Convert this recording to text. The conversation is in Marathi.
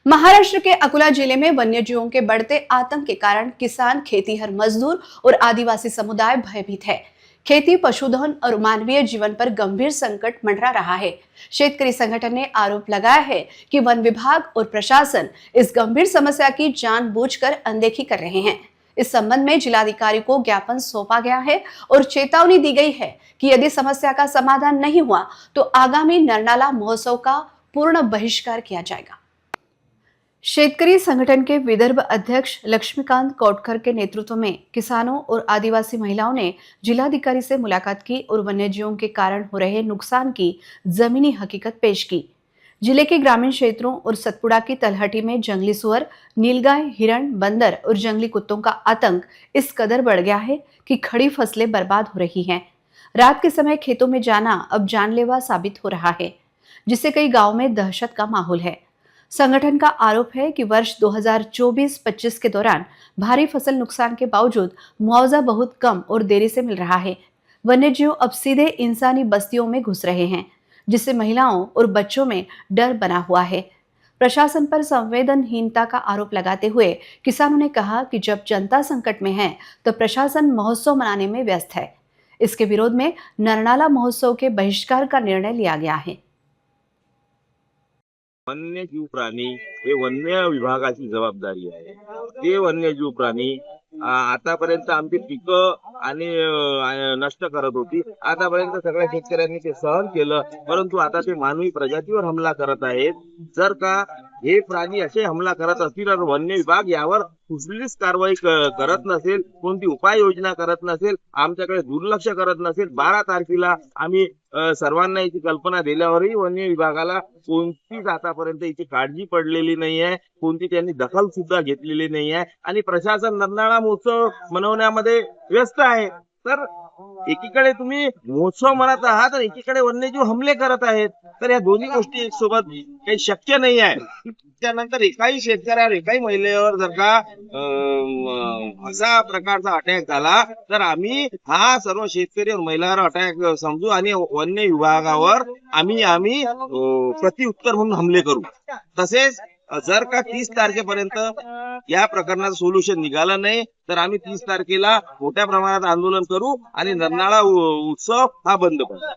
महाराष्ट्र के अकोला जिले में वन्यजीवों के बढ़ते आतंक के कारण किसान, खेतीहर मजदूर और आदिवासी समुदाय भयभीत है। खेती, पशुधन और मानवीय जीवन पर गंभीर संकट मंडरा रहा है। शेतकरी संगठन ने आरोप लगाया है कि वन विभाग और प्रशासन इस गंभीर समस्या की जानबूझकर अनदेखी कर रहे हैं। इस संबंध में जिलाधिकारी को ज्ञापन सौंपा गया है और चेतावनी दी गई है कि यदि समस्या का समाधान नहीं हुआ तो आगामी नरनाला महोत्सव का पूर्ण बहिष्कार किया जाएगा। शेतकरी संगठन के विदर्भ अध्यक्ष लक्ष्मीकांत कोटकर के नेतृत्व में किसानों और आदिवासी महिलाओं ने जिलाधिकारी से मुलाकात की और वन्यजीवों के कारण हो रहे नुकसान की जमीनी हकीकत पेश की। जिले के ग्रामीण क्षेत्रों और सतपुड़ा की तलहटी में जंगली सुअर, नीलगाय, हिरण, बंदर और जंगली कुत्तों का आतंक इस कदर बढ़ गया है कि खड़ी फसलें बर्बाद हो रही हैं। रात के समय खेतों में जाना अब जानलेवा साबित हो रहा है, जिससे कई गांवों में दहशत का माहौल है। संगठन का आरोप है कि वर्ष 2024-25 के दौरान भारी फसल नुकसान के बावजूद मुआवजा बहुत कम और देरी से मिल रहा है। वन्यजीव अब सीधे इंसानी बस्तियों में घुस रहे हैं, जिससे महिलाओं और बच्चों में डर बना हुआ है। प्रशासन पर संवेदनहीनता का आरोप लगाते हुए किसानों ने कहा कि जब जनता संकट में है तो प्रशासन महोत्सव मनाने में व्यस्त है। इसके विरोध में नरनाला महोत्सव के बहिष्कार का निर्णय लिया गया है। वन्यजीव प्राणी हे वन्य विभागाची जबाबदारी आहे। ते वन्यजीव प्राणी आतापर्यंत आमची पिकं आणि नष्ट करत होती। आतापर्यंत सगळ्या शेतकऱ्यांनी ते सहन केलं, परंतु आता ते मानवी प्रजातीवर हमला करत आहेत। जर का हे प्राणी असे हमला करत असतील तर वन्य विभाग यावर कुठलीच कारवाई करत नसेल, कोणती उपाययोजना करत नसेल, आमच्याकडे दुर्लक्ष करत नसेल, 12 तारखेला आम्ही सर्वांना याची कल्पना दिल्यावरही वन्य विभागाला कोणतीच आतापर्यंत याची काळजी पडलेली नाही आहे, कोणती त्यांनी दखल सुद्धा घेतलेली नाही आहे आणि प्रशासन नरनाळा महोत्सव मनवण्यामध्ये व्यस्त आहे। तर एकीकडे तुम्ही महोत्सव म्हणत आहात आणि एकीकडे वन्यजीव हमले करत आहेत, तर या दोन्ही गोष्टी एक सोबत काही शक्य नाही आहे। त्यानंतर एकाही शेतकऱ्यावर, एकाही महिलेवर जर का असा प्रकारचा अटॅक झाला तर आम्ही हा सर्व शेतकरी और महिलांवर अटॅक समजू आणि वन्य विभागावर आम्ही प्रत्युत्तर म्हणून हमले करू। तसेच जर का 30 तारखेपर्यंत या प्रकरणाचं सोल्युशन निघालं नाही तर आम्ही 30 तारखेला मोठ्या प्रमाणात आंदोलन करू आणि नरनाळा उत्सव हा बंद करू।